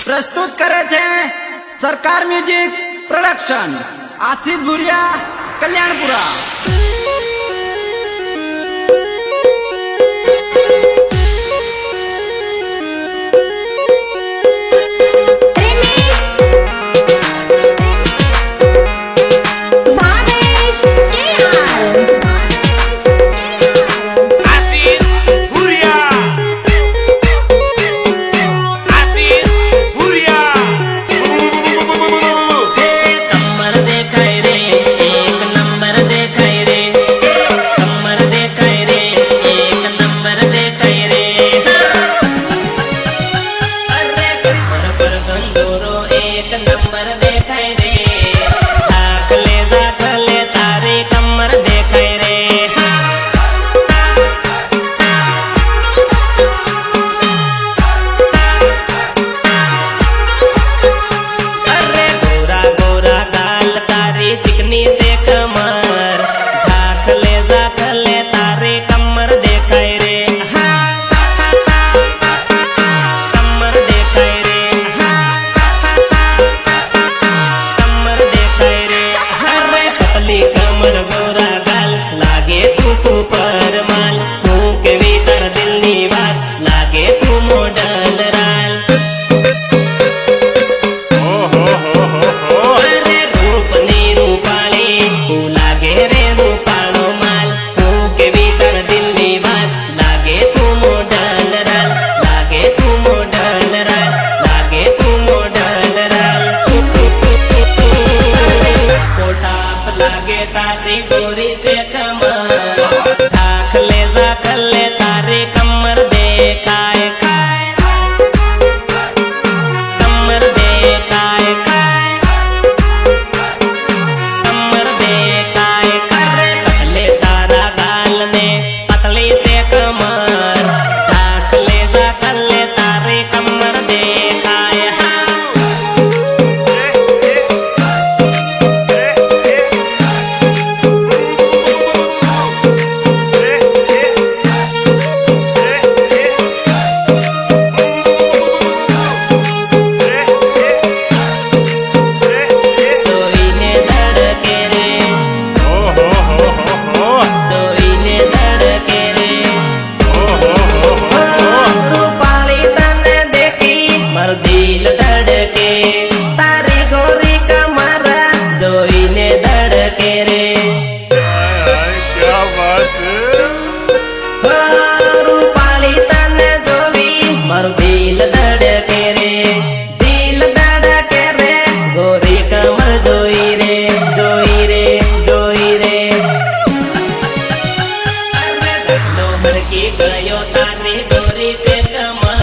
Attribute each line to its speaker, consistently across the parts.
Speaker 1: प्रस्तुत करे छे सरकार म्यूजिक प्रोडक्शन आशीष भूरिया कल्याणपुरा।
Speaker 2: सुपर माल तू के भीतर दिल नी बात लागे तू मॉडल राल अरे रूप नी रूपाली तू लागे रे रूपालो माल तू के भीतर दिल नी बात लागे तू मॉडल राल लागे तू मॉडल राल लागे तू मॉडल राल कोठा पर लागे तारी गोरी से कमर तारे कमर देखाए खाए कमर देखाए खाए कमर देखाए करे पतले तारा गाल में पतली से कमर ढाक ले जा कले तारे कमर देखाए दिल धड़के तारी गोरी कमर जोईने धड़के रे
Speaker 3: क्या बात
Speaker 2: रूपाली तन जोई मारो दिल धड़के रे दिल धड़के रे गोरी कमर जोई रे जोई रे जोई रे अरे लोमर की गयो तारी गोरी से कमर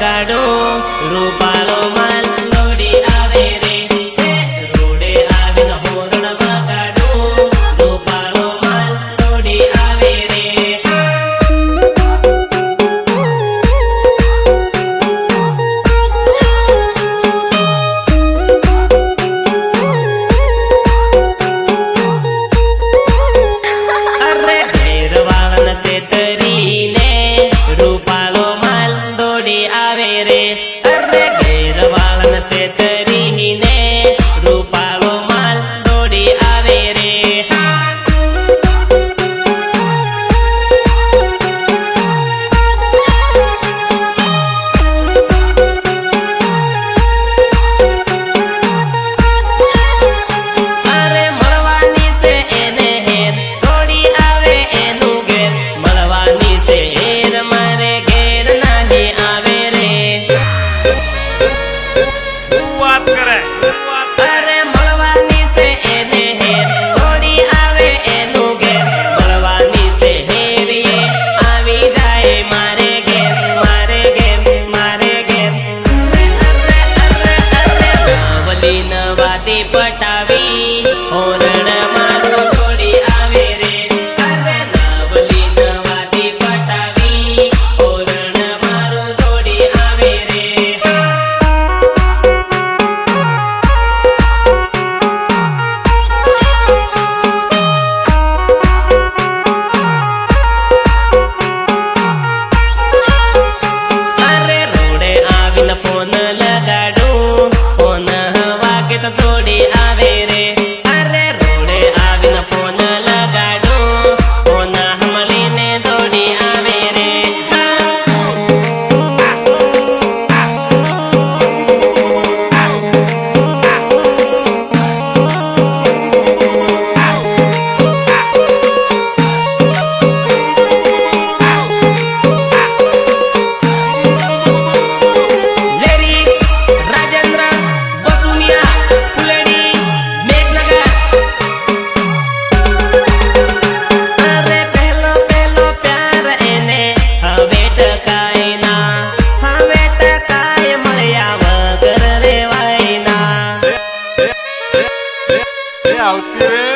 Speaker 2: गाड़ो रूपालो माल लोडी आवे रे रोडे आवे न होरण गाड़ो रूपालो माल लोडी आवे रे
Speaker 3: આવતી રે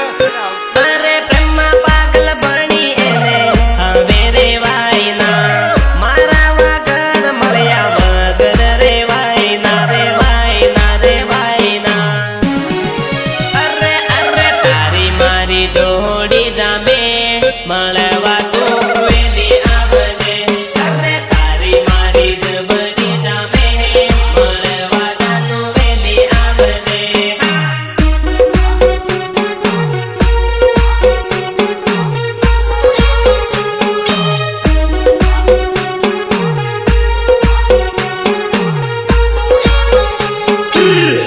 Speaker 2: અરે પ્રેમમાં પાગલ બની એને હવે રેવાય ના મારા વગર મળ્યા વગર રેવાય ના રેવાય ના રેવાય ના અરે અરે તારી મારી જોડી જામે મળવા તું વેલી આવજે અરે તારી મારી જબરી જામે મળવા જાનું વેલી આવજે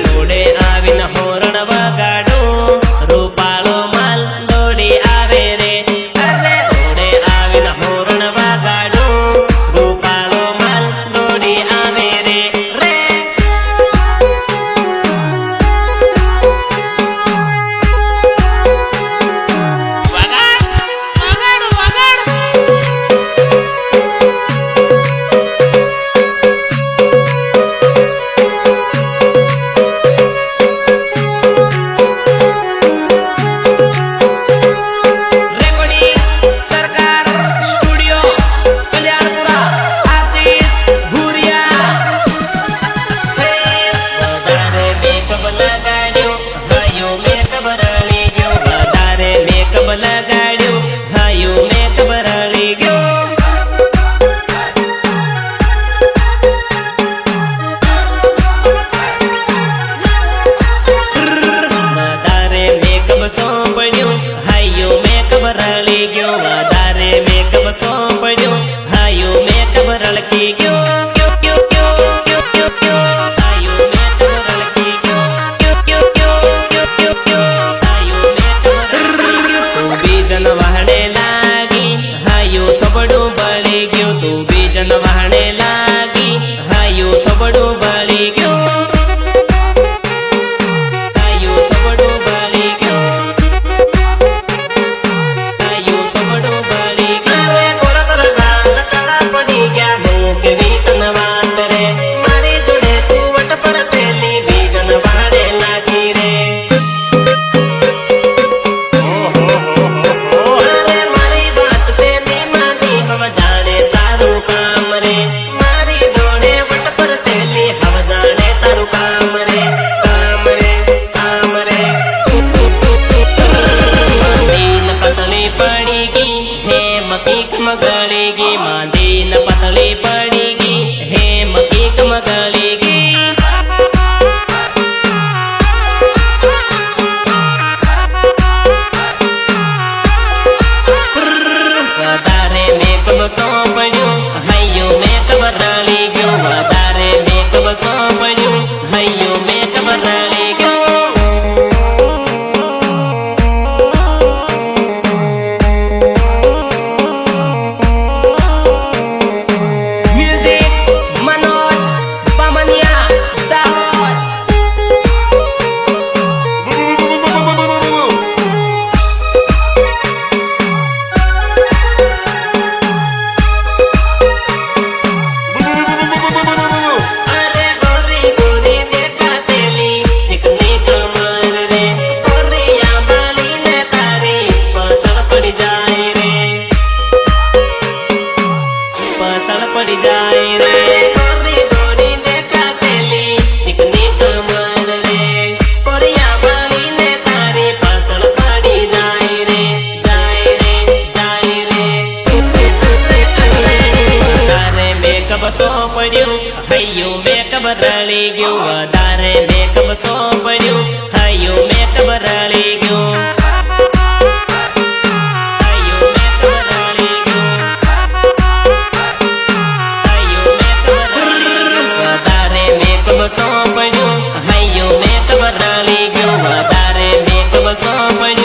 Speaker 2: દોડે આવીને હોરણ વગાડું રૂપાળો માલ દોડી આવે રે અરે દોડે આવીને હોરણ વગાડું રૂપાળો માલ દોડી આવે રે રે રેકોર્ડિંગ સરકાર સ્ટુડિયો કલ્યાણપુરા આશીષ ભુરિયા વધારે મેકઅપ લગાડ્યો હાયો મેકઅપ રળી ગયો વધારે મેકઅપ લગાડ્યો હાયો મેકઅપ રળી ગયો વધારે મેકઅપ સોંપડ્યું હાયો મેકઅપ રળી ગયો વધારે મેકઅપ સોંપડ્યું હાયો મેકઅપ રળકી ગયો હાયો મેકઅપ રળકી હાયો મેકઅપ તું બીજન વહાણે લાગી હાયો થબડું બળી ગયું તું બીજન વહાણે લાગી હાયો થબડું બળી ગયું હાયો થબડું બળી ગયું હાયો થબડું બળી ગયું અરે કોરા ગાલ કાળા પડી ગયા હું કેવી તન વાત રે મારી જોડે તું વટ પર પેલી બીજન વહાણે લાગી રે અરે મારી વાત તેની માની હવ જાણે તારું કામ રે મારી જોડે વટ પર પેલી હવ જાણે તારું કામ રે કામ રે કામ રે માંડીન પતલી પડી ગઈ હે મકીક મગળી ગઈ માંડીન પતલી પડી ગઈ હે મકીક મગળી ગઈ વધારે મેકઅપ સોંપડ્યું હૈયો મેકઅપ રળી ગયો વધારે મેકઅપ સોંપડ્યું હૈયો મેકઅપ રળી ગયો મ્યુઝિક મનોજ બામનિયા દાહોદ અરે ગોરી ગોરી દેખાતેલી ચીકની કમર રે ગોરિયા બાલીને તારી પસંદ પડી જાય રે પસંદ પડી જાય રે ગોરી ગોરી દેખાતેલી ચીકની કમર રે ગોરિયા બાલીને તારી પસંદ પડી જાય રે જાય રે જાય રે વધારે મેકઅપ સોંપડ્યું હૈયો મેકઅપ રળી ગયું વધારે મેકઅપ સોંપડ્યું હૈયો મેકઅપ રળી ગયું હૈયો મેકઅપ રળી ગયું હૈયો મેકઅપ રળી ગયું વધારે મેકઅપ સોંપડ્યું હૈયો મેકઅપ રળી ગયું વધારે મેકઅપ સોંપડ્યું